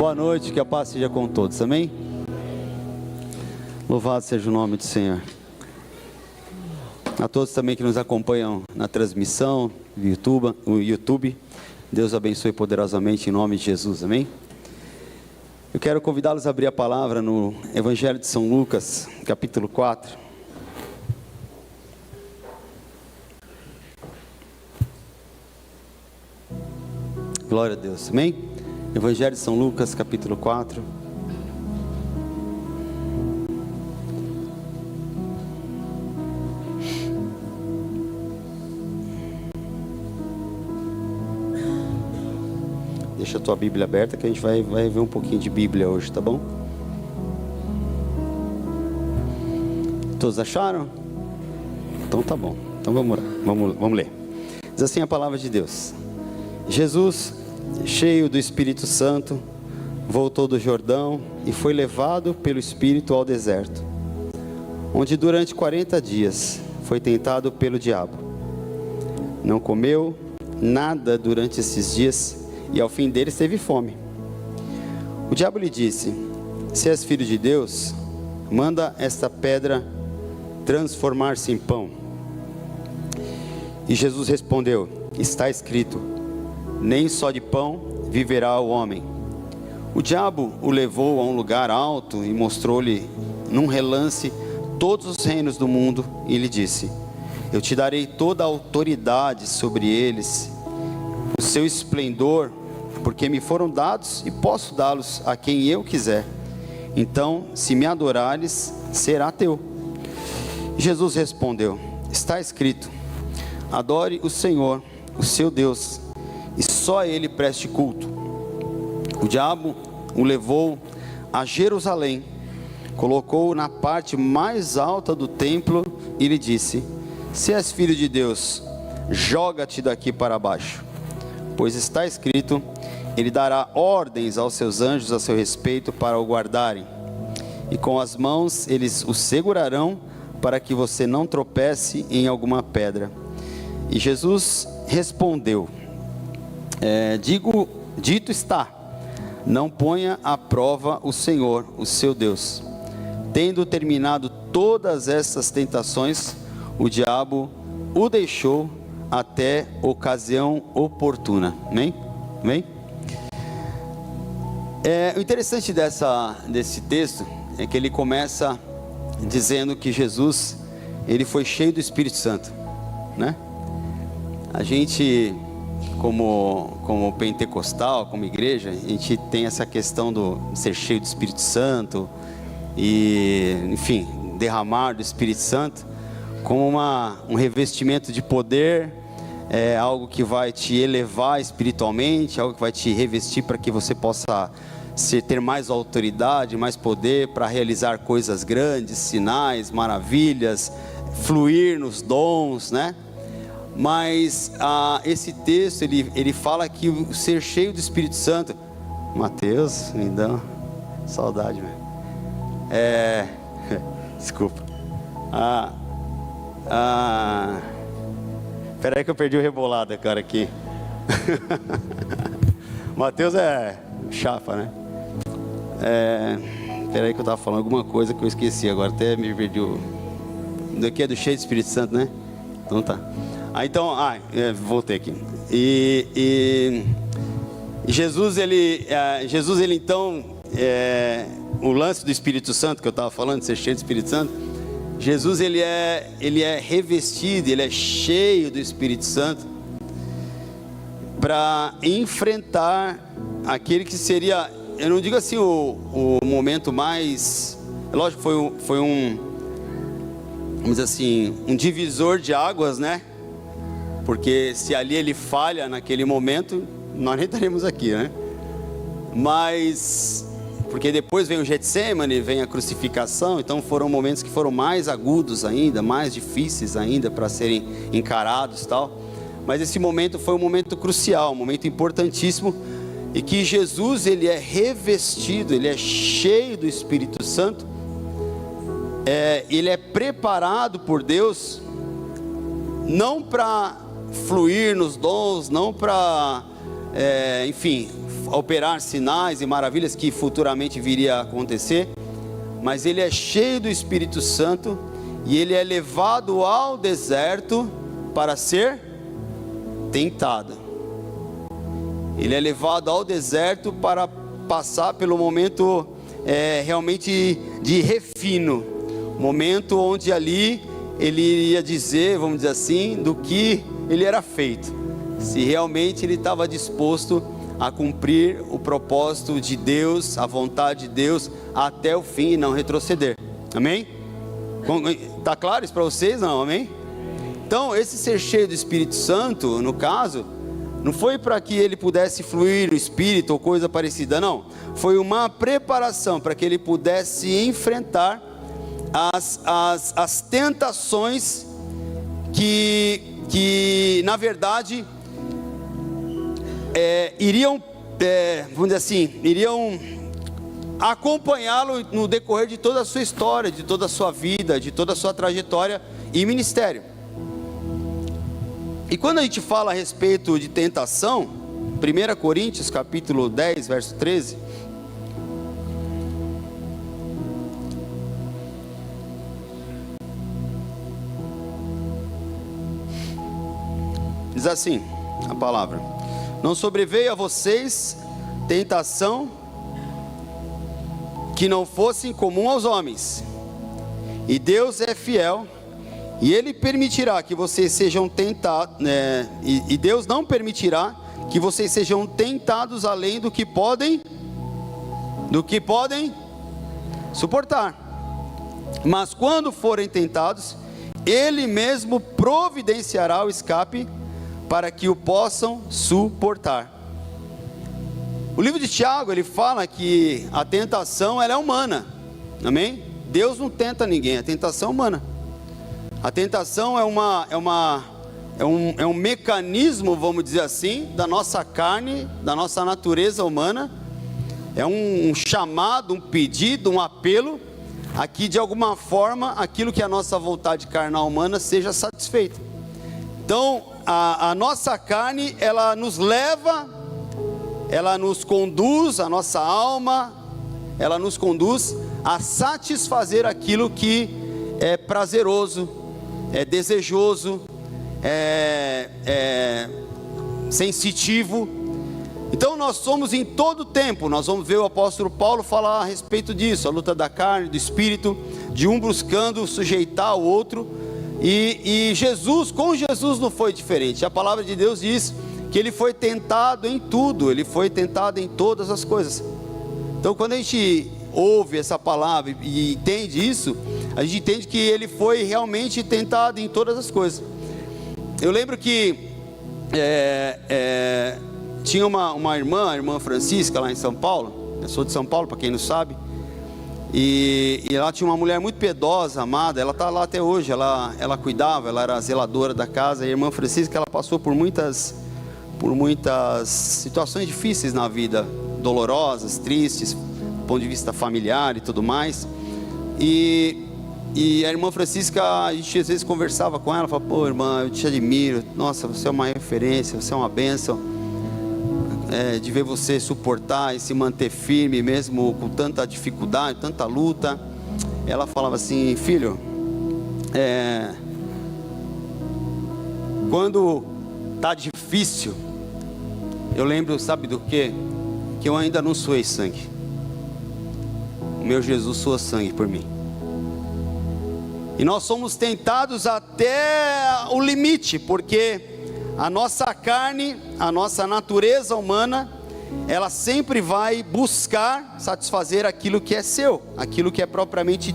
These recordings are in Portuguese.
Boa noite, que a paz seja com todos, amém? Louvado seja o nome do Senhor. A todos também que nos acompanham na transmissão no YouTube, Deus abençoe poderosamente em nome de Jesus, amém? Eu quero convidá-los a abrir a palavra no Evangelho de São Lucas, capítulo 4. Glória a Deus, amém? Evangelho de São Lucas, capítulo 4. Deixa a tua Bíblia aberta que a gente vai ver um pouquinho de Bíblia hoje, tá bom? Todos acharam? Então tá bom. Então vamos ler. Diz assim a palavra de Deus. Jesus, cheio do Espírito Santo, voltou do Jordão e foi levado pelo Espírito ao deserto, onde durante 40 dias foi tentado pelo diabo. Não comeu nada durante esses dias e ao fim deles teve fome. O diabo lhe disse: se és filho de Deus, manda esta pedra transformar-se em pão. E Jesus respondeu: está escrito, nem só de pão viverá o homem. O diabo o levou a um lugar alto e mostrou-lhe num relance todos os reinos do mundo e lhe disse: eu te darei toda a autoridade sobre eles, o seu esplendor, porque me foram dados e posso dá-los a quem eu quiser. Então, se me adorares, será teu. Jesus respondeu: está escrito, adore o Senhor, o seu Deus, e só a ele preste culto. O diabo o levou a Jerusalém, colocou-o na parte mais alta do templo e lhe disse: se és filho de Deus, joga-te daqui para baixo, pois está escrito, ele dará ordens aos seus anjos a seu respeito para o guardarem, e com as mãos eles o segurarão para que você não tropece em alguma pedra. E Jesus respondeu: dito está, não ponha à prova o Senhor, o seu Deus. Tendo terminado todas estas tentações, o diabo o deixou até ocasião oportuna. Amém? Amém? O interessante desse texto é que ele começa dizendo que Jesus, ele foi cheio do Espírito Santo, né? A gente, como pentecostal, como igreja, a gente tem essa questão do ser cheio do Espírito Santo e, enfim, derramar do Espírito Santo como um revestimento de poder, algo que vai te elevar espiritualmente, algo que vai te revestir para que você possa ter mais autoridade, mais poder para realizar coisas grandes, sinais, maravilhas, fluir nos dons, né? Mas esse texto, ele fala que o ser cheio do Espírito Santo, Mateus, me dá saudade, velho. Desculpa. Peraí que eu perdi o rebolado, cara, aqui. Mateus é chapa, né? Peraí que eu tava falando alguma coisa que eu esqueci agora, até me perdi daqui é do cheio do Espírito Santo, né? Então tá. Voltei aqui. E Jesus, ele então, o lance do Espírito Santo que eu estava falando, de ser cheio do Espírito Santo, Jesus, ele é revestido, ele é cheio do Espírito Santo para enfrentar aquele que seria, eu não digo assim o momento mais, lógico, foi vamos dizer assim, um divisor de águas, né? Porque se ali ele falha naquele momento, nós nem estaremos aqui, né? Mas, porque depois vem o Getsemane, vem a crucificação, então foram momentos que foram mais agudos ainda, mais difíceis ainda para serem encarados e tal. Mas esse momento foi um momento crucial, um momento importantíssimo, e que Jesus, ele é revestido, ele é cheio do Espírito Santo, ele é preparado por Deus, não para fluir nos dons, não para, enfim, operar sinais e maravilhas que futuramente viria a acontecer, mas ele é cheio do Espírito Santo e ele é levado ao deserto para ser tentado. Ele é levado ao deserto para passar pelo momento realmente de refino, momento onde ali ele iria dizer, vamos dizer assim, do que ele era feito, se realmente ele estava disposto a cumprir o propósito de Deus, a vontade de Deus até o fim e não retroceder. Amém? Está claro isso para vocês? Não, amém? Então esse ser cheio do Espírito Santo, no caso, não foi para que ele pudesse fluir o Espírito ou coisa parecida, não. Foi uma preparação para que ele pudesse enfrentar as tentações que na verdade iriam, vamos dizer assim, iriam acompanhá-lo no decorrer de toda a sua história, de toda a sua vida, de toda a sua trajetória e ministério. E quando a gente fala a respeito de tentação, 1 Coríntios capítulo 10, verso 13, diz assim a palavra: não sobreveio a vocês tentação que não fosse comum aos homens, e Deus é fiel, e Ele permitirá que vocês sejam tentados, e Deus não permitirá que vocês sejam tentados além do que podem suportar. Mas quando forem tentados, Ele mesmo providenciará o escape para que o possam suportar. O livro de Tiago, ele fala que a tentação ela é humana, amém? Deus não tenta ninguém, a tentação é humana. A tentação é um mecanismo, vamos dizer assim, da nossa carne, da nossa natureza humana. É um chamado, um pedido, um apelo, a que de alguma forma, aquilo que é a nossa vontade carnal humana seja satisfeita. Então, a nossa carne, ela nos leva, ela nos conduz, a nossa alma, ela nos conduz a satisfazer aquilo que é prazeroso, é desejoso, é sensitivo. Então nós somos em todo tempo, nós vamos ver o apóstolo Paulo falar a respeito disso, a luta da carne, do espírito, de um buscando sujeitar o outro, e com Jesus não foi diferente. A palavra de Deus diz que ele foi tentado em tudo, ele foi tentado em todas as coisas. Então quando a gente ouve essa palavra e entende isso, a gente entende que ele foi realmente tentado em todas as coisas. Eu lembro que tinha uma irmã, a irmã Francisca, lá em São Paulo. Eu sou de São Paulo, para quem não sabe. E lá tinha uma mulher muito piedosa, amada. Ela está lá até hoje. Ela cuidava, ela era a zeladora da casa. E a irmã Francisca, ela passou por muitas situações difíceis na vida, dolorosas, tristes, do ponto de vista familiar e tudo mais. E a irmã Francisca, a gente às vezes conversava com ela, falava: pô, irmã, eu te admiro, nossa, você é uma referência, você é uma bênção, de ver você suportar e se manter firme mesmo com tanta dificuldade, tanta luta. Ela falava assim: filho, quando tá difícil, eu lembro, sabe do quê? Que eu ainda não suei sangue. O meu Jesus suou sangue por mim. E nós somos tentados até o limite, porque a nossa carne, a nossa natureza humana, ela sempre vai buscar satisfazer aquilo que é seu, aquilo que é propriamente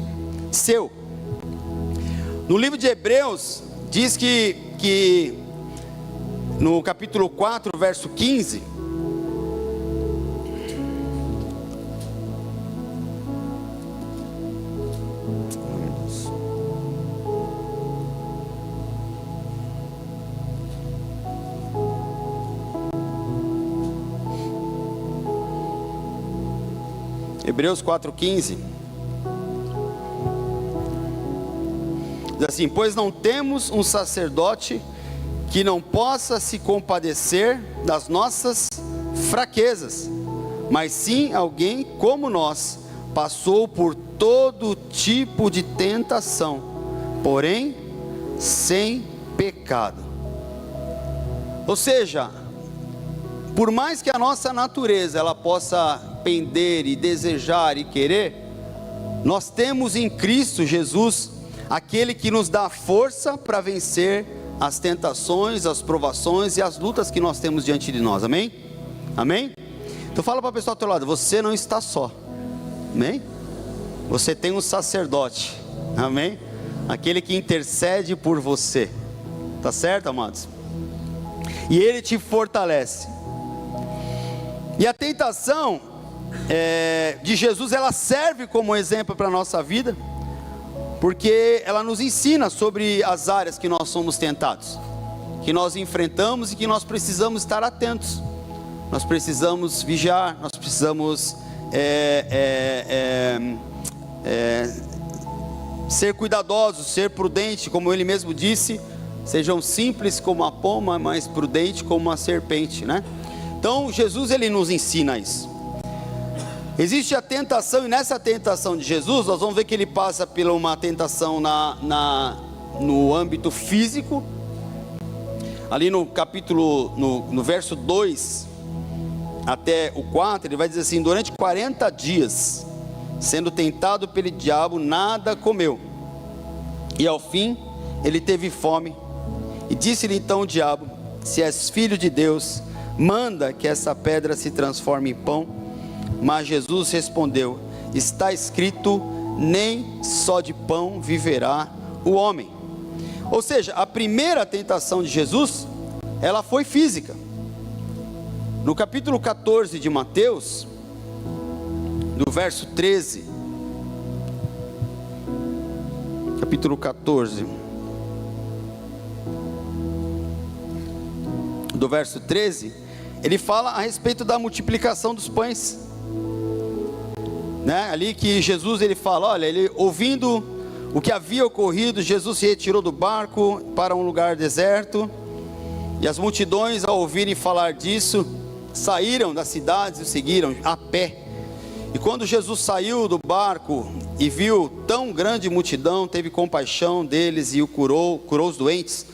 seu. No livro de Hebreus, diz que no capítulo 4, verso 15, Hebreus 4,15 diz assim: pois não temos um sacerdote que não possa se compadecer das nossas fraquezas, mas sim alguém como nós, passou por todo tipo de tentação, porém sem pecado. Ou seja, por mais que a nossa natureza ela possa pender e desejar e querer, nós temos em Cristo Jesus aquele que nos dá força para vencer as tentações, as provações e as lutas que nós temos diante de nós, amém? Amém? Então fala para a pessoa ao teu lado, você não está só, amém? Você tem um sacerdote, amém? Aquele que intercede por você, tá certo, amados? E ele te fortalece. E a tentação de Jesus, ela serve como exemplo para a nossa vida, porque ela nos ensina sobre as áreas que nós somos tentados, que nós enfrentamos e que nós precisamos estar atentos, nós precisamos vigiar, nós precisamos ser cuidadosos, ser prudentes, como ele mesmo disse, sejam simples como a pomba, mas prudente como a serpente, né? Então Jesus ele nos ensina isso. Existe a tentação, e nessa tentação de Jesus, nós vamos ver que ele passa por uma tentação no âmbito físico. Ali no capítulo, no verso 2 até o 4, ele vai dizer assim: durante 40 dias, sendo tentado pelo diabo, nada comeu, e ao fim ele teve fome, e disse-lhe então o diabo: se és filho de Deus, manda que essa pedra se transforme em pão. Mas Jesus respondeu: está escrito, nem só de pão viverá o homem. Ou seja, a primeira tentação de Jesus, ela foi física. No capítulo 14 de Mateus, do verso 13, capítulo 14, do verso 13, ele fala a respeito da multiplicação dos pães, né? Ali que Jesus ele fala, olha, ele ouvindo o que havia ocorrido, Jesus se retirou do barco para um lugar deserto, e as multidões, ao ouvirem falar disso, saíram das cidades e o seguiram a pé. E quando Jesus saiu do barco e viu tão grande multidão, teve compaixão deles e curou os doentes.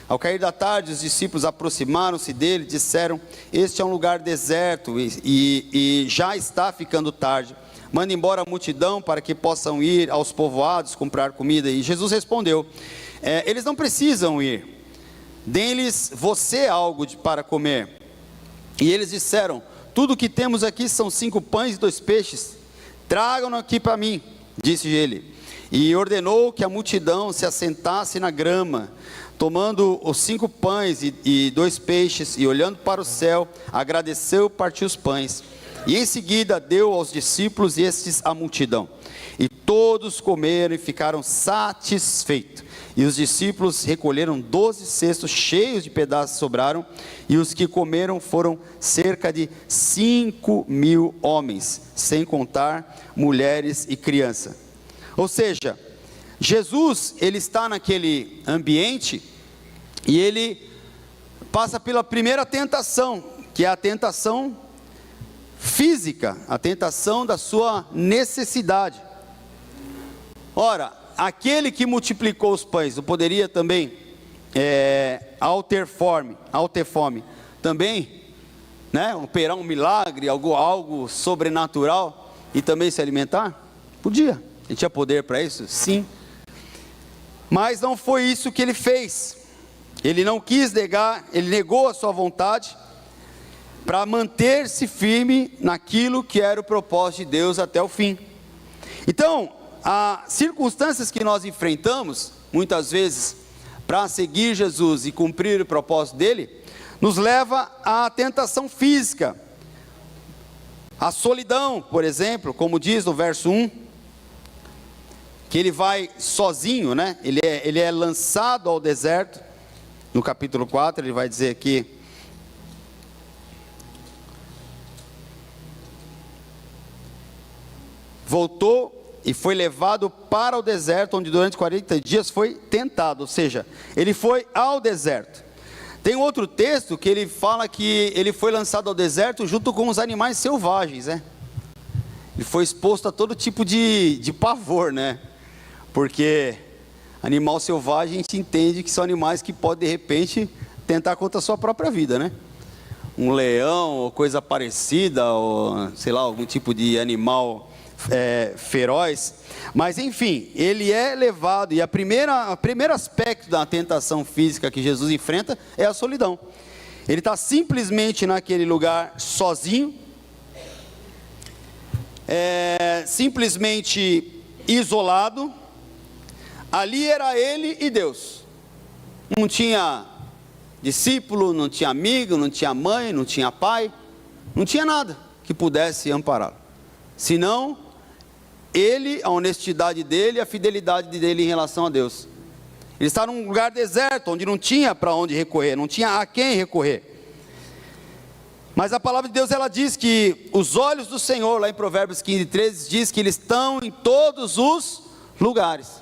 Ao cair da tarde, os discípulos aproximaram-se dele e disseram: este é um lugar deserto e já está ficando tarde. Manda embora a multidão para que possam ir aos povoados comprar comida. E Jesus respondeu: eles não precisam ir, dê-lhes você algo para comer. E eles disseram: tudo o que temos aqui são 5 pães e 2 peixes, tragam-no aqui para mim, disse ele. E ordenou que a multidão se assentasse na grama. Tomando os 5 pães e 2 peixes, e olhando para o céu, agradeceu, partiu os pães, e em seguida deu aos discípulos e estes à multidão. E todos comeram e ficaram satisfeitos. E os discípulos recolheram 12 cestos cheios de pedaços que sobraram, e os que comeram foram cerca de 5.000 homens, sem contar mulheres e crianças. Ou seja, Jesus, ele está naquele ambiente, e ele passa pela primeira tentação, que é a tentação física, a tentação da sua necessidade. Ora, aquele que multiplicou os pães, não poderia também, ao ter fome, também, né, operar um milagre, algo sobrenatural, e também se alimentar? Podia. Ele tinha poder para isso? Sim. Mas não foi isso que ele fez. Ele não quis negar, ele negou a sua vontade para manter-se firme naquilo que era o propósito de Deus até o fim. Então, as circunstâncias que nós enfrentamos, muitas vezes, para seguir Jesus e cumprir o propósito dele, nos leva à tentação física. A solidão, por exemplo, como diz no verso 1, que ele vai sozinho, né? Ele é lançado ao deserto. No capítulo 4 ele vai dizer aqui: voltou e foi levado para o deserto, onde durante 40 dias foi tentado. Ou seja, ele foi ao deserto. Tem outro texto que ele fala que ele foi lançado ao deserto junto com os animais selvagens, né? Ele foi exposto a todo tipo de pavor, né? Porque animal selvagem a gente entende que são animais que podem de repente tentar contra a sua própria vida, né? Um leão ou coisa parecida, ou sei lá, algum tipo de animal feroz. Mas enfim, ele é levado, e o primeiro aspecto da tentação física que Jesus enfrenta é a solidão. Ele está simplesmente naquele lugar sozinho, simplesmente isolado. Ali era ele e Deus. Não tinha discípulo, não tinha amigo, não tinha mãe, não tinha pai, não tinha nada que pudesse ampará-lo, senão ele, a honestidade dele, a fidelidade dele em relação a Deus. Ele está num lugar deserto, onde não tinha para onde recorrer, não tinha a quem recorrer. Mas a palavra de Deus, ela diz que os olhos do Senhor, lá em Provérbios 15:13, diz que eles estão em todos os lugares.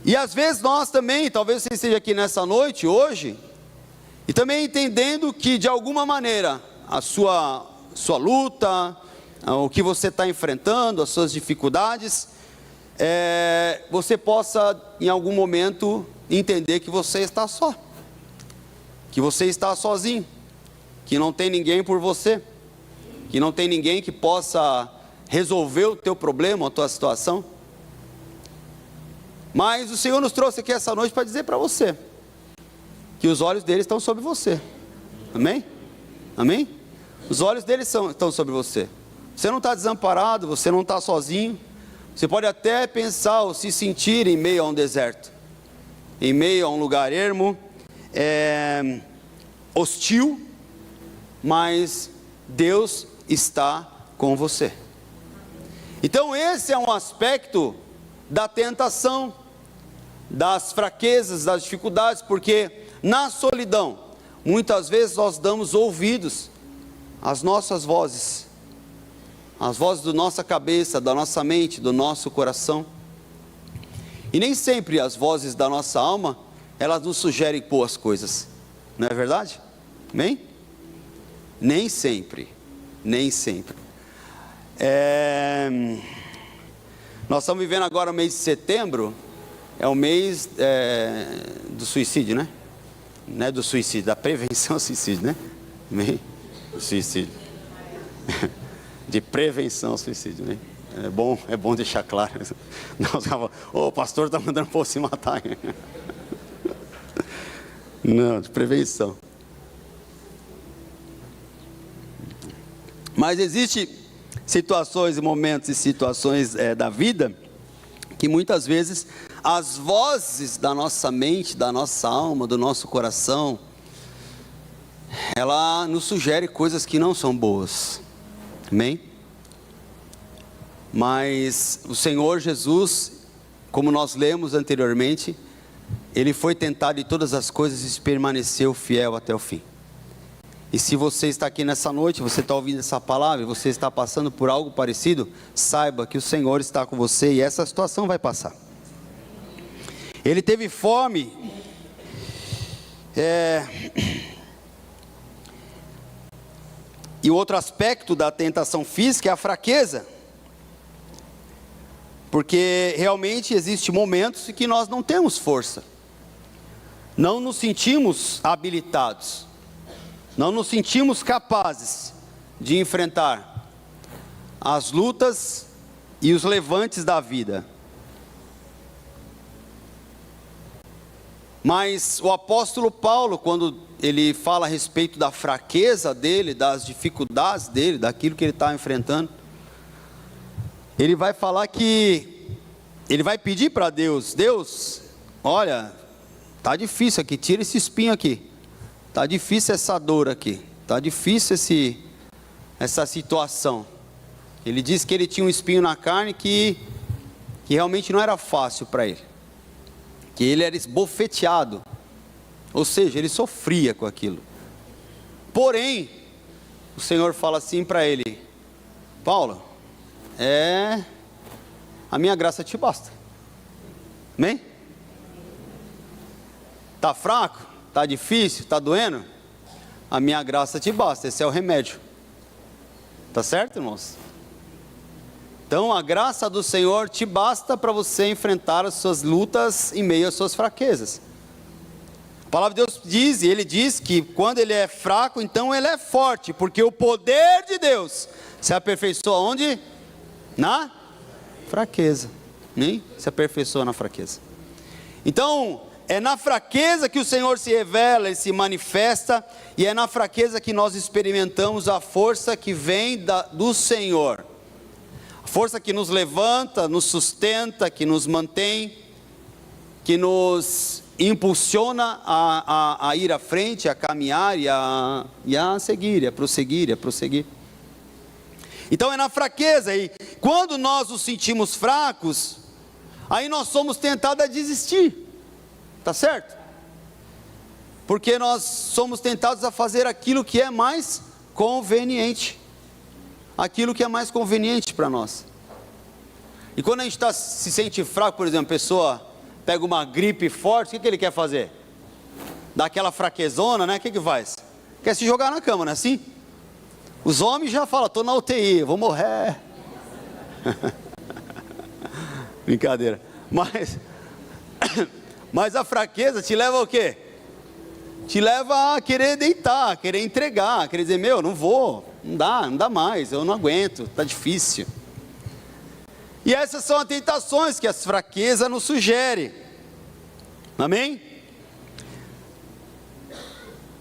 E às vezes nós também, talvez você esteja aqui nessa noite, hoje, e também entendendo que de alguma maneira a sua luta, o que você está enfrentando, as suas dificuldades, você possa em algum momento entender que você está só, que você está sozinho, que não tem ninguém por você, que não tem ninguém que possa resolver o teu problema, a tua situação. Mas o Senhor nos trouxe aqui essa noite para dizer para você que os olhos dele estão sobre você. Amém? Amém? Os olhos dele estão sobre você. Você não está desamparado, você não está sozinho. Você pode até pensar ou se sentir em meio a um deserto, em meio a um lugar ermo, hostil, mas Deus está com você. Então esse é um aspecto da tentação, das fraquezas, das dificuldades, porque na solidão, muitas vezes nós damos ouvidos às nossas vozes, às vozes da nossa cabeça, da nossa mente, do nosso coração, e nem sempre as vozes da nossa alma, elas nos sugerem boas coisas, não é verdade? Amém? Nem sempre, nem sempre. Nós estamos vivendo agora o mês de setembro, é o mês do suicídio, né? Não é do suicídio, da prevenção ao suicídio, né? Amém? Do suicídio. De prevenção ao suicídio, né? É bom deixar claro. Não, o pastor está mandando para você matar. Não, de prevenção. Mas existe situações e momentos e situações da vida que muitas vezes as vozes da nossa mente, da nossa alma, do nosso coração, ela nos sugere coisas que não são boas. Amém? Mas o Senhor Jesus, como nós lemos anteriormente, ele foi tentado em todas as coisas e permaneceu fiel até o fim. E se você está aqui nessa noite, você está ouvindo essa palavra, e você está passando por algo parecido, saiba que o Senhor está com você e essa situação vai passar. Ele teve fome, e o outro aspecto da tentação física é a fraqueza, porque realmente existem momentos em que nós não temos força, não nos sentimos habilitados, não nos sentimos capazes de enfrentar as lutas e os levantes da vida. Mas o apóstolo Paulo, quando ele fala a respeito da fraqueza dele, das dificuldades dele, daquilo que ele está enfrentando, ele vai falar que, ele vai pedir para Deus: Deus, olha, está difícil aqui, tira esse espinho aqui. Está difícil essa dor aqui, está difícil essa situação. Ele disse que ele tinha um espinho na carne que realmente não era fácil para ele, que ele era esbofeteado, ou seja, ele sofria com aquilo. Porém, o Senhor fala assim para ele: Paulo, a minha graça te basta. Amém? Está fraco? Está difícil? Está doendo? A minha graça te basta, esse é o remédio. Tá certo, irmãos? Então a graça do Senhor te basta para você enfrentar as suas lutas em meio às suas fraquezas. A palavra de Deus diz, e Ele diz que quando Ele é fraco, então Ele é forte, porque o poder de Deus se aperfeiçoa onde? Na fraqueza. Nem se aperfeiçoa na fraqueza. Então, é na fraqueza que o Senhor se revela e se manifesta, e é na fraqueza que nós experimentamos a força que vem do Senhor. A força que nos levanta, nos sustenta, que nos mantém, que nos impulsiona a ir à frente, a caminhar e a seguir, a prosseguir. Então é na fraqueza, e quando nós nos sentimos fracos, aí nós somos tentados a desistir, tá certo? Porque nós somos tentados a fazer aquilo que é mais conveniente, para nós. E quando a gente se sente fraco, por exemplo, a pessoa pega uma gripe forte, o que ele quer fazer? Dá aquela fraquezona, né? O que faz? Quer se jogar na cama, não é assim? Os homens já falam, estou na UTI, vou morrer. Brincadeira. Mas a fraqueza te leva ao quê? Te leva a querer deitar, a querer entregar, a querer dizer, não vou, não dá mais, eu não aguento, está difícil. E essas são as tentações que as fraquezas nos sugerem. Amém?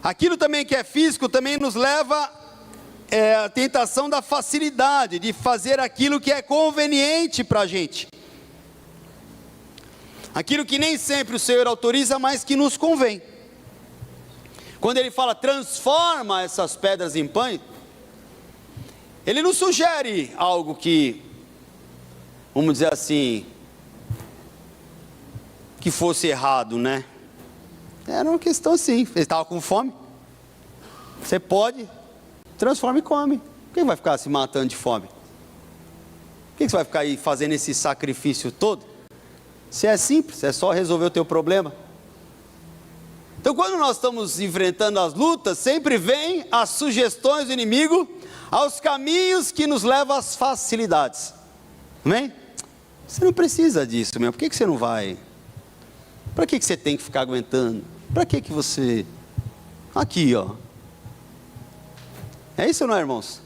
Aquilo também que é físico também nos leva a tentação da facilidade, de fazer aquilo que é conveniente para a gente. Aquilo que nem sempre o Senhor autoriza, mas que nos convém. Quando Ele fala, transforma essas pedras em pães, Ele não sugere algo que, vamos dizer assim, que fosse errado, né? Era uma questão assim, ele estava com fome, você pode, transforma e come. Quem vai ficar se matando de fome? Por que você vai ficar aí fazendo esse sacrifício todo? Se é simples, é só resolver o teu problema. Então quando nós estamos enfrentando as lutas, sempre vem as sugestões do inimigo, aos caminhos que nos levam às facilidades. Amém? Você não precisa disso mesmo, por que você não vai? Para que você tem que ficar aguentando? Para que você... Aqui, ó. É isso ou não é, irmãos?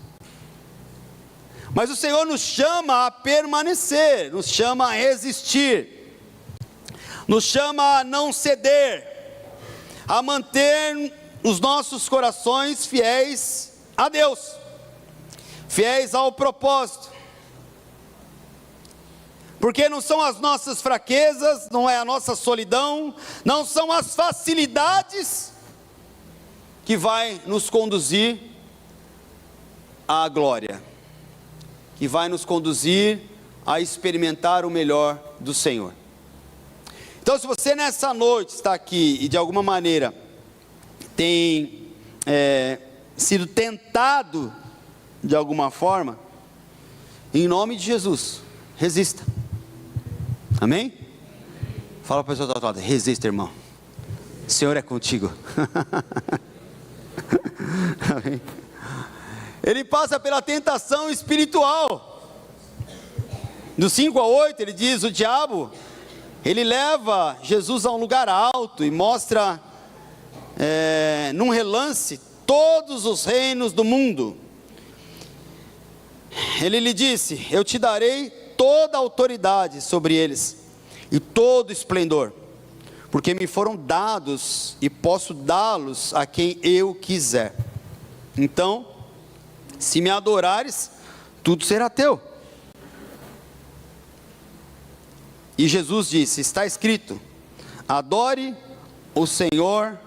Mas o Senhor nos chama a permanecer, nos chama a resistir, nos chama a não ceder, a manter os nossos corações fiéis a Deus, fiéis ao propósito. Porque não são as nossas fraquezas, não é a nossa solidão, não são as facilidades que vai nos conduzir à glória, que vai nos conduzir a experimentar o melhor do Senhor. Então, se você nessa noite está aqui e de alguma maneira tem sido tentado de alguma forma, em nome de Jesus, resista. Amém? Fala para a pessoa do outro lado, resista, irmão, o Senhor é contigo. Amém? Ele passa pela tentação espiritual. Do 5 a 8 ele diz, o diabo, ele leva Jesus a um lugar alto e mostra num relance todos os reinos do mundo. Ele lhe disse, eu te darei toda a autoridade sobre eles e todo esplendor, porque me foram dados e posso dá-los a quem eu quiser. Então, se me adorares, tudo será teu. E Jesus disse, está escrito, adore o Senhor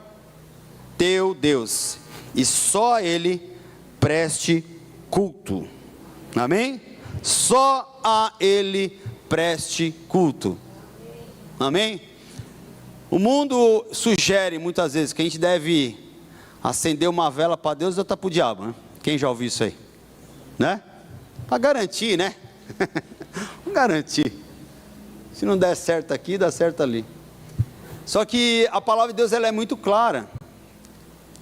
teu Deus, e só a Ele preste culto. Amém? Só a Ele preste culto. Amém? O mundo sugere muitas vezes que a gente deve acender uma vela para Deus e outra para o diabo, né? Quem já ouviu isso aí? Né? Para garantir, né? Vamos garantir. Se não der certo aqui, dá certo ali. Só que a palavra de Deus ela é muito clara,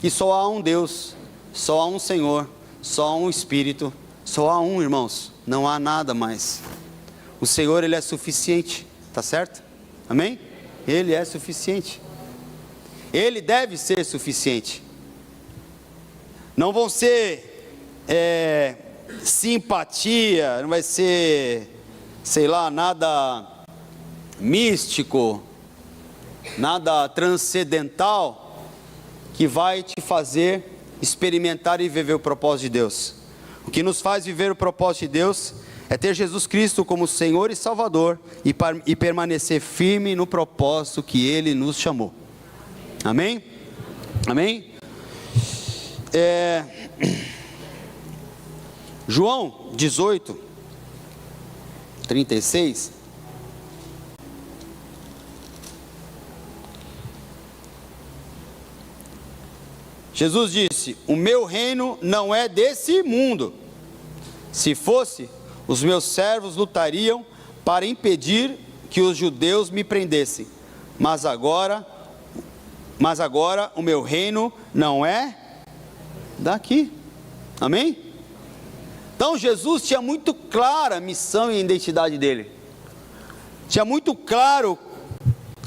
que só há um Deus, só há um Senhor, só há um Espírito, só há um, irmãos, não há nada mais. O Senhor ele é suficiente, tá certo? Amém? Ele é suficiente. Ele deve ser suficiente. Não vão ser simpatia, não vai ser, sei lá, nada místico, nada transcendental que vai te fazer experimentar e viver o propósito de Deus. O que nos faz viver o propósito de Deus é ter Jesus Cristo como Senhor e Salvador e permanecer firme no propósito que Ele nos chamou. Amém? Amém? João 18, 36. Jesus disse: o meu reino não é desse mundo. Se fosse, os meus servos lutariam para impedir que os judeus me prendessem. Mas agora o meu reino não é daqui. Amém? Então Jesus tinha muito clara a missão e a identidade dele. Tinha muito claro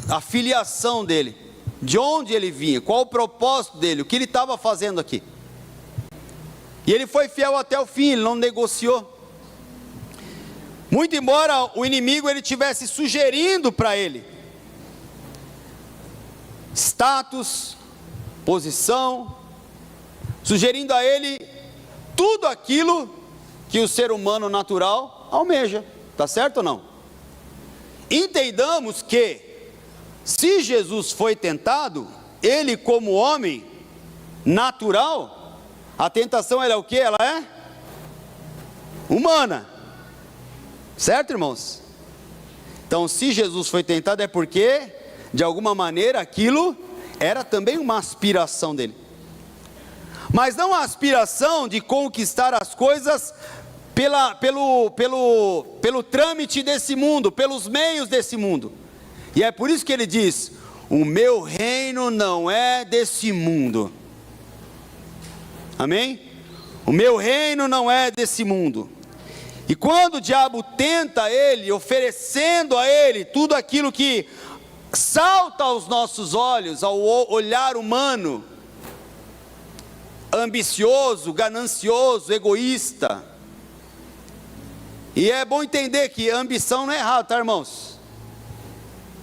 a filiação dele. De onde ele vinha, qual o propósito dele, o que ele estava fazendo aqui. E ele foi fiel até o fim, ele não negociou. Muito embora o inimigo ele tivesse sugerindo para ele status, posição, sugerindo a ele tudo aquilo que o ser humano natural almeja, tá certo ou não? Entendamos que se Jesus foi tentado, ele como homem natural, a tentação ela é o que? Ela é humana, certo, irmãos? Então se Jesus foi tentado é porque de alguma maneira aquilo era também uma aspiração dele, mas não a aspiração de conquistar as coisas pelo trâmite desse mundo, pelos meios desse mundo. E é por isso que ele diz: o meu reino não é desse mundo. Amém? O meu reino não é desse mundo. E quando o diabo tenta ele, oferecendo a ele tudo aquilo que salta aos nossos olhos, ao olhar humano, ambicioso, ganancioso, egoísta. E é bom entender que ambição não é errado, tá, irmãos?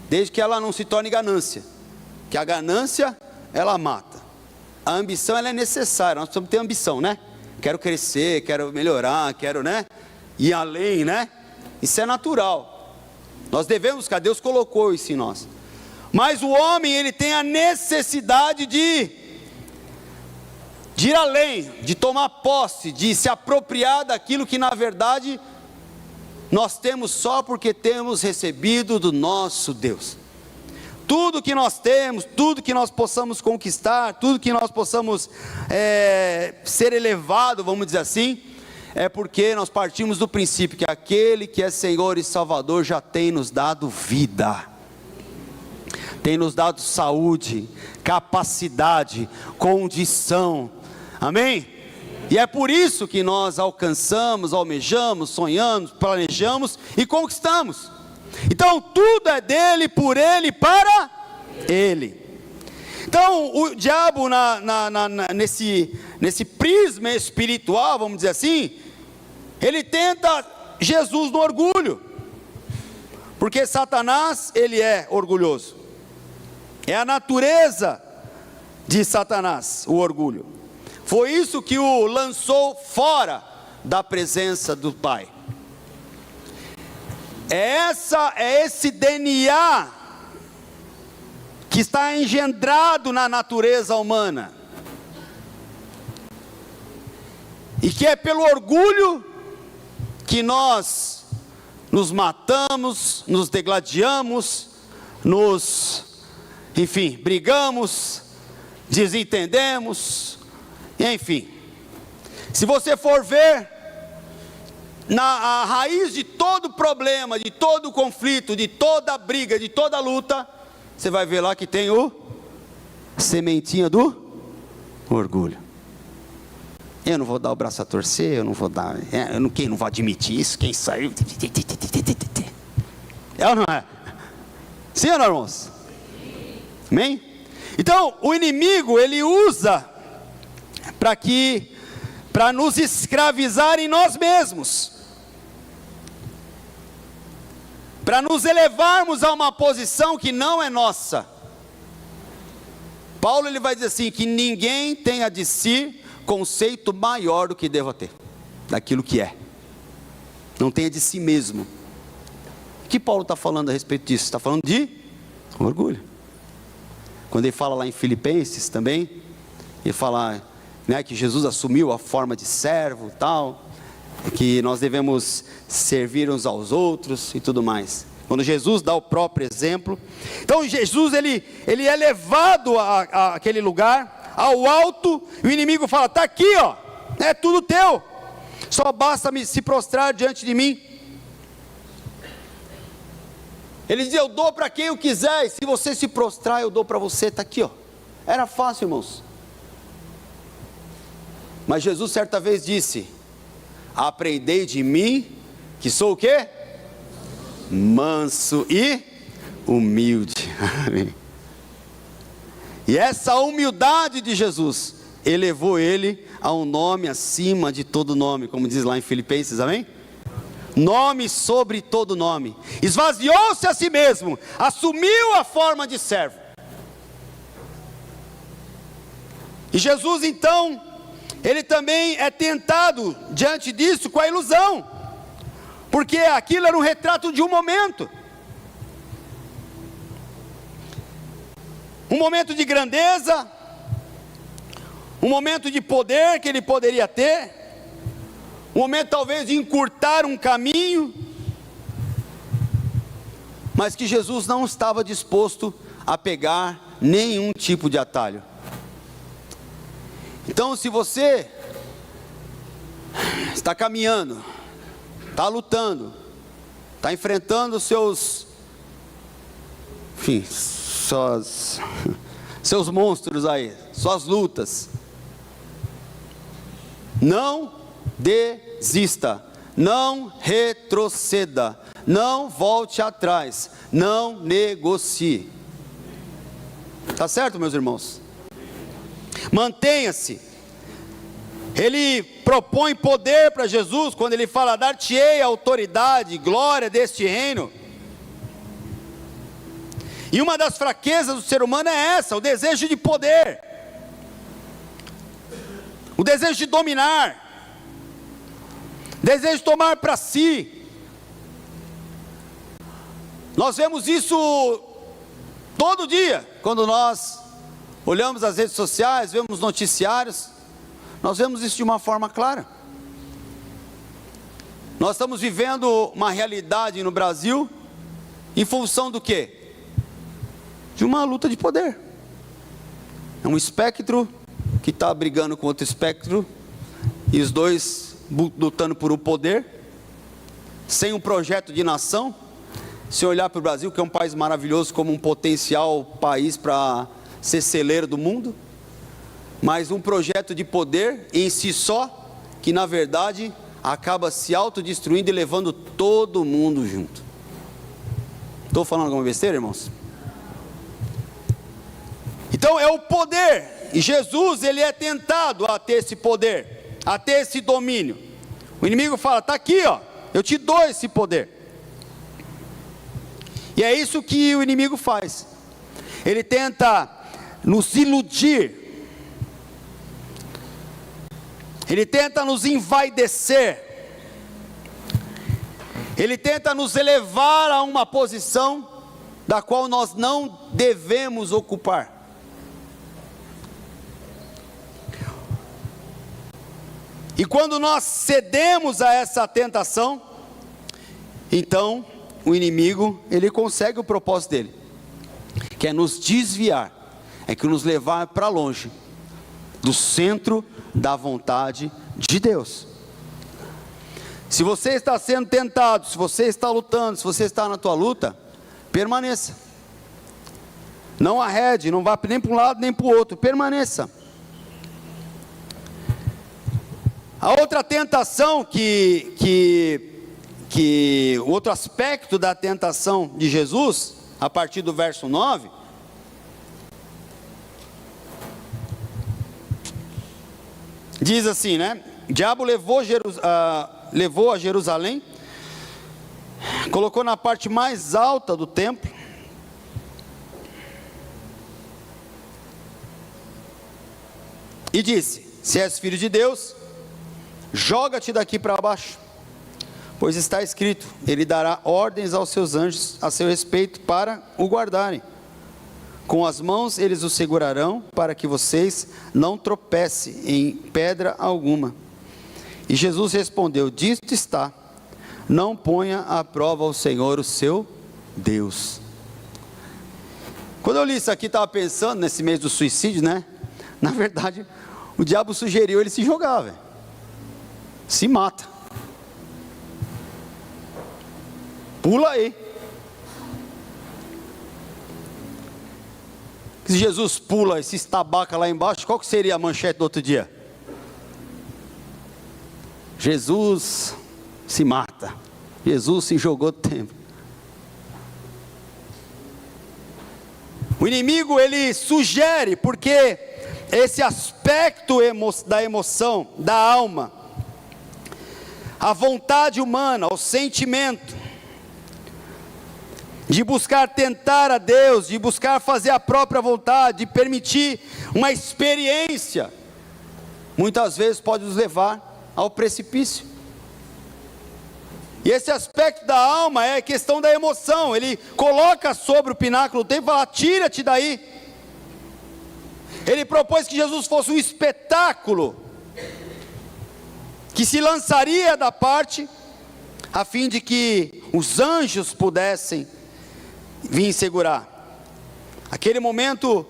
Desde que ela não se torne ganância, que a ganância, ela mata. A ambição, ela é necessária, nós precisamos ter ambição, né? Quero crescer, quero melhorar, quero, né? Ir além, né? Isso é natural. Nós devemos, que Deus colocou isso em nós. Mas o homem, ele tem a necessidade de ir além, de tomar posse, de se apropriar daquilo que na verdade nós temos só porque temos recebido do nosso Deus. Tudo que nós temos, tudo que nós possamos conquistar, tudo que nós possamos ser elevado, vamos dizer assim, é porque nós partimos do princípio que aquele que é Senhor e Salvador já tem nos dado vida, tem nos dado saúde, capacidade, condição. Amém? E é por isso que nós alcançamos, almejamos, sonhamos, planejamos e conquistamos. Então tudo é dele, por ele, para ele. Então o diabo nesse prisma espiritual, vamos dizer assim, ele tenta Jesus no orgulho. Porque Satanás, ele é orgulhoso. É a natureza de Satanás, o orgulho. Foi isso que o lançou fora da presença do Pai. É esse DNA que está engendrado na natureza humana. E que é pelo orgulho que nós nos matamos, nos degladiamos, brigamos, desentendemos. Enfim, se você for ver, a raiz de todo problema, de todo conflito, de toda briga, de toda luta, você vai ver lá que tem o sementinha do orgulho. Eu não vou dar o braço a torcer, eu não vou dar, quem não vai admitir isso, quem saiu, é ou não é? Sim ou não, irmãos? Amém? Então, o inimigo, ele usa para nos escravizar em nós mesmos, para nos elevarmos a uma posição que não é nossa. Paulo, ele vai dizer assim, que ninguém tenha de si conceito maior do que deva ter, daquilo que é, não tenha de si mesmo. O que Paulo está falando a respeito disso? Está falando de orgulho. Quando ele fala lá em Filipenses também, ele fala, né, que Jesus assumiu a forma de servo e tal, que nós devemos servir uns aos outros e tudo mais. Quando Jesus dá o próprio exemplo, então Jesus ele é levado a aquele lugar, ao alto, e o inimigo fala, está aqui, ó, é tudo teu, só basta se prostrar diante de mim. Ele diz, eu dou para quem eu quiser, e se você se prostrar, eu dou para você, está aqui, ó. Era fácil, irmãos. Mas Jesus certa vez disse, aprendei de mim, que sou o quê? Manso e humilde. Amém. E essa humildade de Jesus elevou ele a um nome acima de todo nome, como diz lá em Filipenses, amém? Nome sobre todo nome. Esvaziou-se a si mesmo, assumiu a forma de servo. E Jesus então, ele também é tentado diante disso com a ilusão, porque aquilo era um retrato de um momento. Um momento de grandeza, um momento de poder que ele poderia ter, um momento talvez de encurtar um caminho, mas que Jesus não estava disposto a pegar nenhum tipo de atalho. Então, se você está caminhando, está lutando, está enfrentando seus monstros aí, suas lutas, não desista, não retroceda, não volte atrás, não negocie. Tá certo, meus irmãos? Mantenha-se. Ele propõe poder para Jesus, quando ele fala, dar-te-ei a autoridade, glória deste reino. E uma das fraquezas do ser humano é essa, o desejo de poder, o desejo de dominar, o desejo de tomar para si. Nós vemos isso todo dia, quando nós olhamos as redes sociais, vemos noticiários, nós vemos isso de uma forma clara. Nós estamos vivendo uma realidade no Brasil, em função do quê? De uma luta de poder. É um espectro que está brigando com outro espectro, e os dois lutando por um poder, sem um projeto de nação. Se olhar para o Brasil, que é um país maravilhoso, como um potencial país para ser celeiro do mundo, mas um projeto de poder em si só, que na verdade acaba se autodestruindo e levando todo mundo junto. Estou falando alguma besteira, irmãos? Então é o poder, e Jesus ele é tentado a ter esse poder, a ter esse domínio. O inimigo fala, está aqui, ó, eu te dou esse poder. E é isso que o inimigo faz. Ele tenta nos iludir, ele tenta nos envaidecer, ele tenta nos elevar a uma posição da qual nós não devemos ocupar. E quando nós cedemos a essa tentação, então o inimigo, ele consegue o propósito dele, que é nos desviar, é que nos levar para longe do centro da vontade de Deus. Se você está sendo tentado, se você está lutando, se você está na tua luta, permaneça. Não arrede, não vá nem para um lado nem para o outro, permaneça. A outra tentação o outro aspecto da tentação de Jesus, a partir do verso 9, diz assim, né? O diabo levou a Jerusalém, colocou na parte mais alta do templo, e disse: se és filho de Deus, joga-te daqui para baixo, pois está escrito: ele dará ordens aos seus anjos a seu respeito para o guardarem. Com as mãos eles o segurarão, para que vocês não tropecem em pedra alguma. E Jesus respondeu: dito está, não ponha à prova o Senhor, o seu Deus. Quando eu li isso aqui, estava pensando nesse mês do suicídio, né? Na verdade, o diabo sugeriu ele se jogar, velho. Se mata. Pula aí. Se Jesus pula e se estabaca lá embaixo, qual que seria a manchete do outro dia? Jesus se mata. Jesus se jogou do templo. O inimigo, ele sugere, porque esse aspecto da emoção, da alma, a vontade humana, o sentimento, de buscar tentar a Deus, de buscar fazer a própria vontade, de permitir uma experiência, muitas vezes pode nos levar ao precipício. E esse aspecto da alma é a questão da emoção. Ele coloca sobre o pináculo do templo e fala: tira-te daí. Ele propôs que Jesus fosse um espetáculo, que se lançaria da parte, a fim de que os anjos pudessem vir segurar. Aquele momento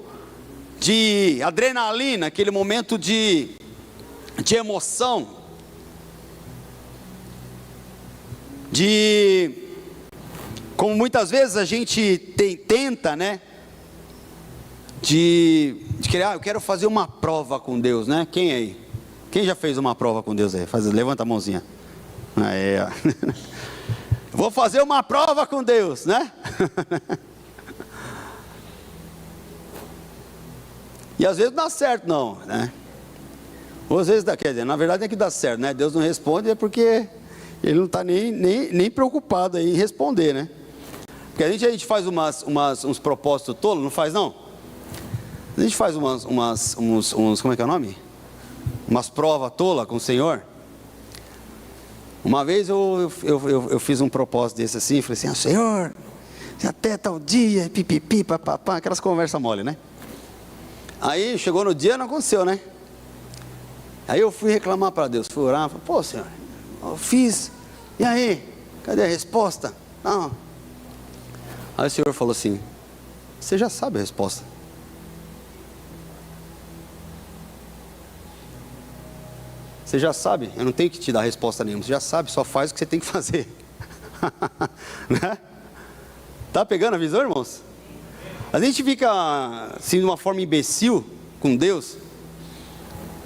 de adrenalina, aquele momento de emoção, como muitas vezes a gente tenta, né? De querer, eu quero fazer uma prova com Deus, né? Quem aí? Quem já fez uma prova com Deus aí? Levanta a mãozinha. Aí, ó. Vou fazer uma prova com Deus, né? E às vezes não dá certo não, né? Ou às vezes dá, quer dizer, na verdade é que dá certo, né? Deus não responde é porque Ele não está nem preocupado aí em responder, né? Porque a gente faz uns propósitos tolos, não faz não? A gente faz como é que é o nome? Umas provas tolas com o Senhor. Uma vez eu fiz um propósito desse assim, falei assim: Senhor, até tal dia, pipipi, papapá, aquelas conversas mole, né? Aí chegou no dia, não aconteceu, né? Aí eu fui reclamar para Deus, fui orar, falei: pô, Senhor, eu fiz, e aí? Cadê a resposta? Não. Aí o Senhor falou assim: você já sabe a resposta. Você já sabe, eu não tenho que te dar resposta nenhuma, você já sabe, só faz o que você tem que fazer. Né? Tá pegando a visão, irmãos? A gente fica assim de uma forma imbecil com Deus.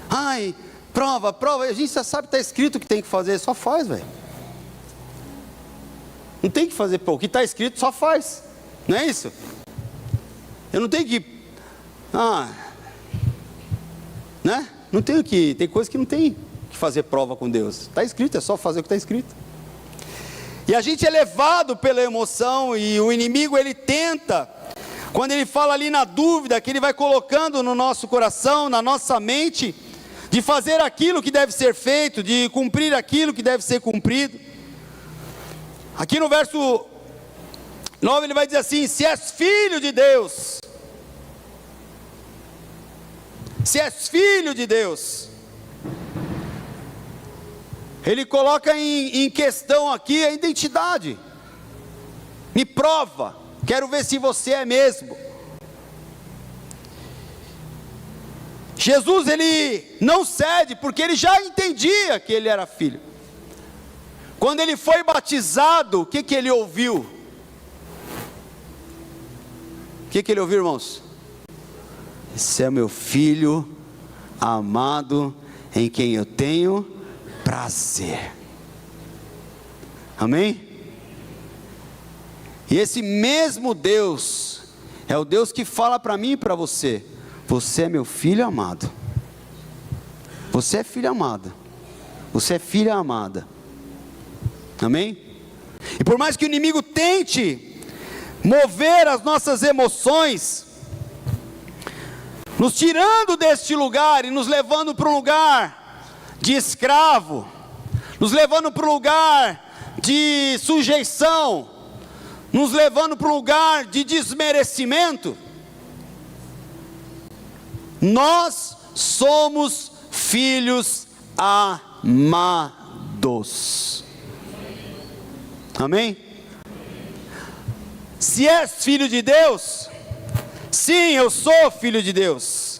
Ai, prova, a gente já sabe, está escrito o que tem que fazer, só faz, velho. Não tem que fazer, pô, o que está escrito só faz, não é isso? Eu não tenho que, né? Não tenho que, tem coisa que não tem que fazer prova com Deus, está escrito, é só fazer o que está escrito. E a gente é levado pela emoção, e o inimigo ele tenta, quando ele fala ali na dúvida, que ele vai colocando no nosso coração, na nossa mente, de fazer aquilo que deve ser feito, de cumprir aquilo que deve ser cumprido. Aqui no verso 9 ele vai dizer assim: se és filho de Deus, se és filho de Deus, ele coloca em questão aqui a identidade. Me prova, quero ver se você é mesmo. Jesus ele não cede, porque ele já entendia que ele era filho. Quando ele foi batizado, o que ele ouviu? O que ele ouviu, irmãos? Esse é meu filho amado, em quem eu tenho prazer. Amém? E esse mesmo Deus é o Deus que fala para mim e para você: você é meu filho amado. Você é filho amado. Você é filha amada. Amém? E por mais que o inimigo tente mover as nossas emoções, nos tirando deste lugar e nos levando para um lugar de escravo, nos levando para um lugar de sujeição, nos levando para um lugar de desmerecimento, nós somos filhos amados. Amém? Se és filho de Deus, sim, eu sou filho de Deus,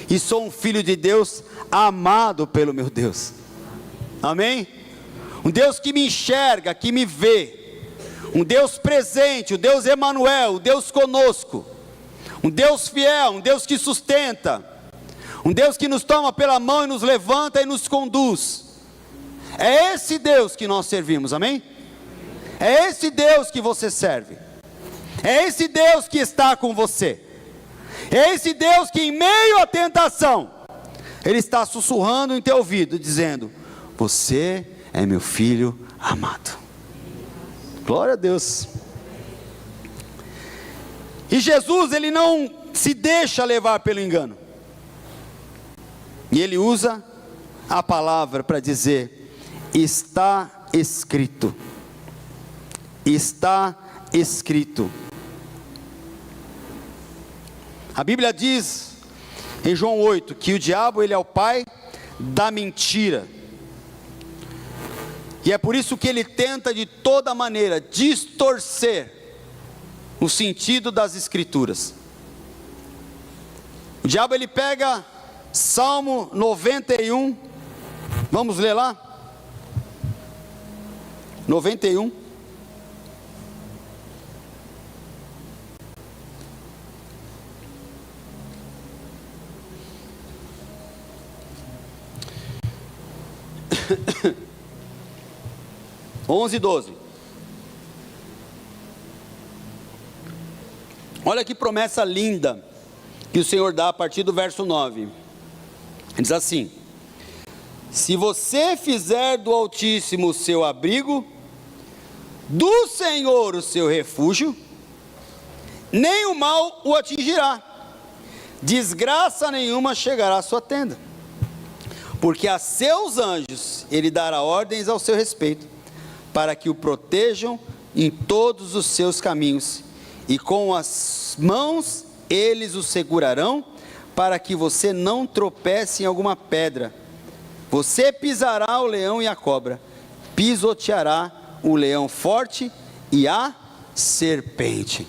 e sou um filho de Deus amado pelo meu Deus. Amém? Um Deus que me enxerga, que me vê, um Deus presente, o Deus Emanuel, o Deus conosco, um Deus fiel, um Deus que sustenta, um Deus que nos toma pela mão e nos levanta e nos conduz. É esse Deus que nós servimos, amém? É esse Deus que você serve, é esse Deus que está com você, é esse Deus que em meio à tentação, Ele está sussurrando em teu ouvido, dizendo: você é meu filho amado. Glória a Deus. E Jesus, Ele não se deixa levar pelo engano, e Ele usa a palavra para dizer: está escrito. Está escrito. A Bíblia diz em João 8 que o diabo, ele é o pai da mentira, e é por isso que ele tenta de toda maneira distorcer o sentido das escrituras. O diabo, ele pega Salmo 91, vamos ler lá? 91. (11 e 12). Olha que promessa linda que o Senhor dá a partir do verso 9. Diz assim: se você fizer do Altíssimo o seu abrigo, do Senhor o seu refúgio, nem o mal o atingirá, desgraça nenhuma chegará à sua tenda, porque a seus anjos Ele dará ordens ao seu respeito, para que o protejam em todos os seus caminhos, e com as mãos eles o segurarão, para que você não tropece em alguma pedra. Você pisará o leão e a cobra, pisoteará o leão forte e a serpente.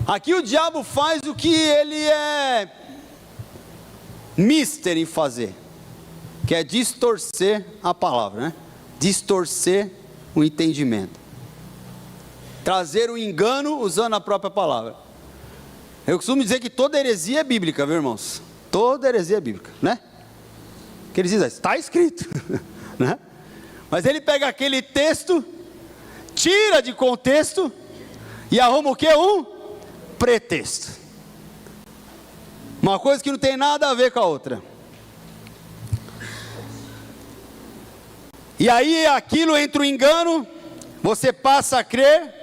Aqui o diabo faz o que ele é mister em fazer, que é distorcer a palavra, né? Distorcer o entendimento, trazer o engano usando a própria palavra. Eu costumo dizer que toda heresia é bíblica, viu, irmãos? Toda heresia é bíblica, né? Que ele diz: está escrito, né? Mas ele pega aquele texto, tira de contexto e arruma o que? Um pretexto, uma coisa que não tem nada a ver com a outra. E aí aquilo entra o engano, você passa a crer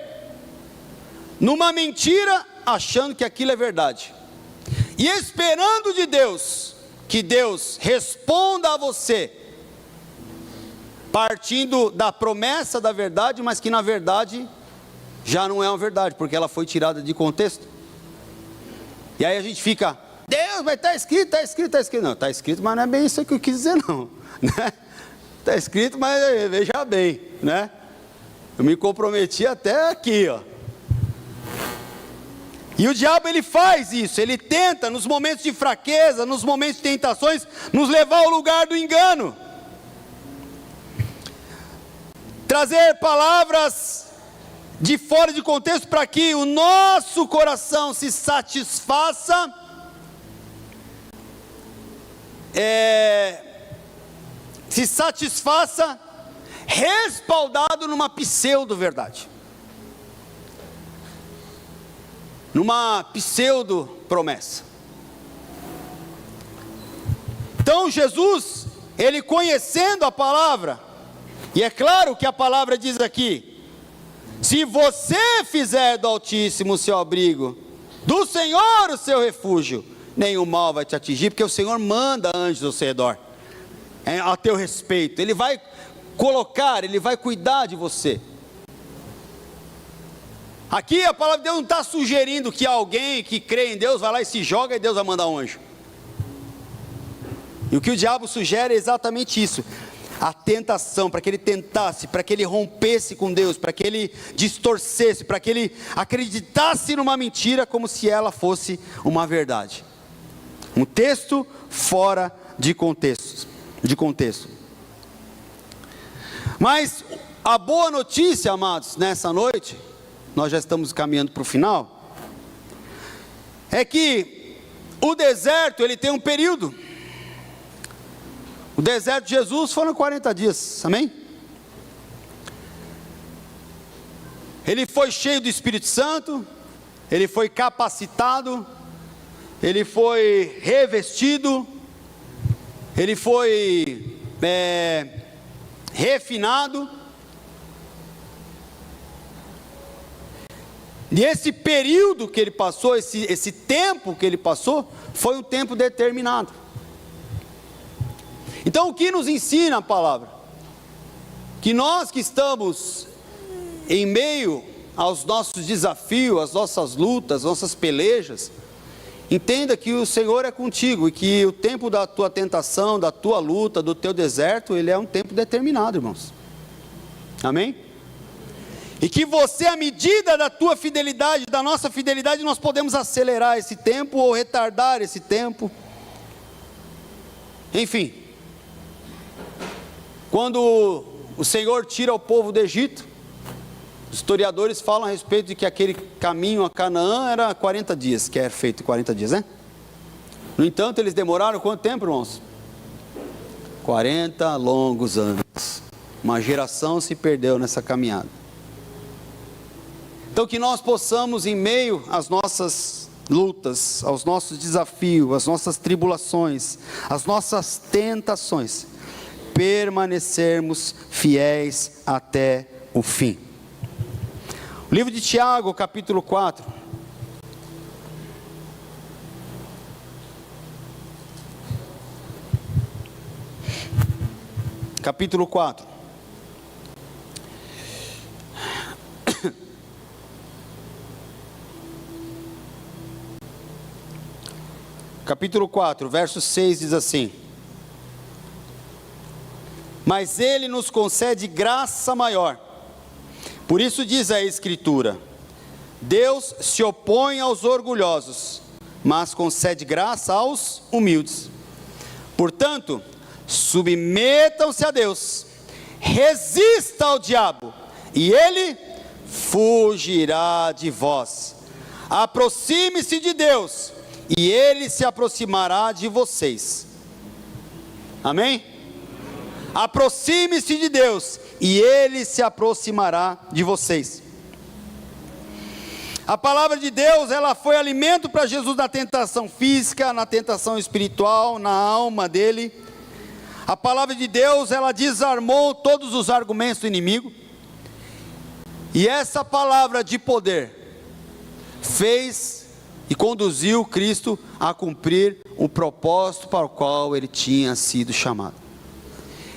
numa mentira, achando que aquilo é verdade, e esperando de Deus que Deus responda a você, partindo da promessa da verdade, mas que na verdade já não é uma verdade, porque ela foi tirada de contexto. E aí a gente fica: Deus, mas está escrito, está escrito, está escrito. Não, está escrito, mas não é bem isso que eu quis dizer não, né? Está escrito, mas veja bem, né? Eu me comprometi até aqui, ó. E o diabo, ele faz isso, ele tenta nos momentos de fraqueza, nos momentos de tentações, nos levar ao lugar do engano, trazer palavras de fora de contexto para que o nosso coração se satisfaça respaldado numa pseudo-verdade, numa pseudo-promessa. Então Jesus, ele conhecendo a palavra, e é claro que a palavra diz aqui: se você fizer do Altíssimo o seu abrigo, do Senhor o seu refúgio, nenhum mal vai te atingir, porque o Senhor manda anjos ao seu redor, a teu respeito. Ele vai colocar, Ele vai cuidar de você. Aqui a palavra de Deus não está sugerindo que alguém que crê em Deus vai lá e se joga e Deus vai mandar um anjo. E o que o diabo sugere é exatamente isso: a tentação, para que ele tentasse, para que ele rompesse com Deus, para que ele distorcesse, para que ele acreditasse numa mentira como se ela fosse uma verdade. Um texto fora de contexto. Mas a boa notícia, amados, nessa noite, nós já estamos caminhando para o final, é que o deserto, ele tem um período. O deserto de Jesus foram 40 dias, amém? Ele foi cheio do Espírito Santo, ele foi capacitado, ele foi revestido, ele foi refinado. E esse período que ele passou, esse tempo que ele passou, foi um tempo determinado. Então o que nos ensina a palavra? Que nós que estamos em meio aos nossos desafios, às nossas lutas, às nossas pelejas, entenda que o Senhor é contigo, e que o tempo da tua tentação, da tua luta, do teu deserto, ele é um tempo determinado, irmãos. Amém? E que você, à medida da tua fidelidade, da nossa fidelidade, nós podemos acelerar esse tempo ou retardar esse tempo. Enfim, quando o Senhor tira o povo do Egito, os historiadores falam a respeito de que aquele caminho a Canaã era 40 dias, que é feito 40 dias, né? No entanto, eles demoraram quanto tempo, irmãos? 40 longos anos. Uma geração se perdeu nessa caminhada. Então que nós possamos, em meio às nossas lutas, aos nossos desafios, às nossas tribulações, às nossas tentações, permanecermos fiéis até o fim. O livro de Tiago, capítulo 4. Capítulo 4. Capítulo 4, verso 6 diz assim: mas Ele nos concede graça maior. Por isso diz a Escritura: Deus se opõe aos orgulhosos, mas concede graça aos humildes. Portanto, submetam-se a Deus, resista ao diabo, e ele fugirá de vós. Aproxime-se de Deus, e ele se aproximará de vocês. Amém? Aproxime-se de Deus, e ele se aproximará de vocês. A palavra de Deus, ela foi alimento para Jesus na tentação física, na tentação espiritual, na alma dele. A palavra de Deus, ela desarmou todos os argumentos do inimigo. E essa palavra de poder fez e conduziu Cristo a cumprir o propósito para o qual ele tinha sido chamado.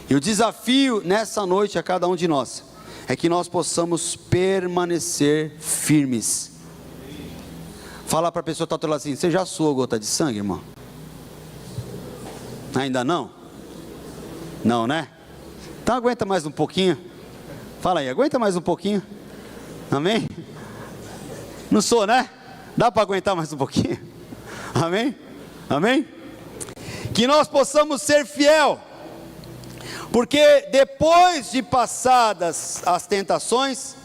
E o desafio nessa noite a cada um de nós é que nós possamos permanecer firmes. Fala para a pessoa que está do lado assim: você já suou gota de sangue, irmão? Ainda não? Não, né? Então aguenta mais um pouquinho. Fala aí, aguenta mais um pouquinho. Amém? Não sou, né? Dá para aguentar mais um pouquinho? Amém? Amém? Que nós possamos ser fiel, porque depois de passadas as tentações,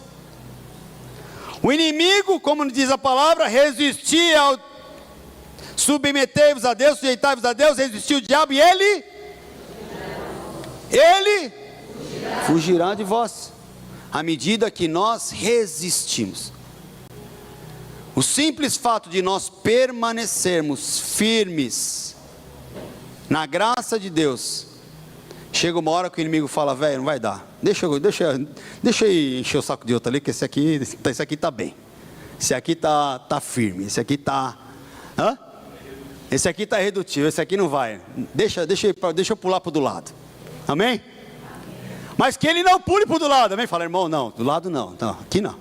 O inimigo, como diz a palavra, resistia ao submetei-vos a Deus, sujeitai-vos a Deus, resistiu o diabo e ele fugirá de vós, à medida que nós resistimos. O simples fato de nós permanecermos firmes na graça de Deus, chega uma hora que o inimigo fala, velho, não vai dar, deixa eu encher o saco de outro ali, que esse aqui está bem, esse aqui está firme, esse aqui está redutível, esse aqui não vai, deixa eu pular para o do lado, amém? Mas que ele não pule para o do lado, amém? Fala, irmão, não, do lado não, aqui não.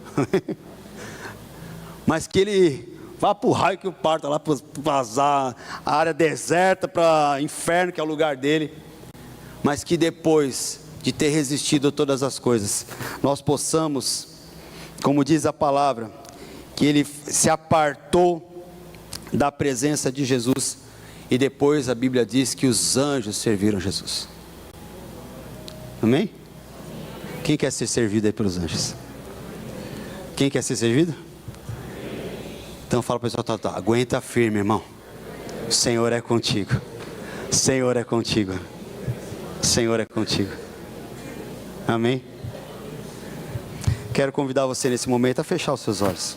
Mas que ele vá para o raio que o parta lá, para vazar a área deserta, para o inferno, que é o lugar dele. Mas que depois de ter resistido a todas as coisas, nós possamos, como diz a palavra, que ele se apartou da presença de Jesus, e depois a Bíblia diz que os anjos serviram Jesus. Amém? Quem quer ser servido aí pelos anjos? Quem quer ser servido? Então fala para o pessoal, tá, aguenta firme, irmão. O Senhor é contigo. O Senhor é contigo. O Senhor é contigo. Amém? Quero convidar você nesse momento a fechar os seus olhos.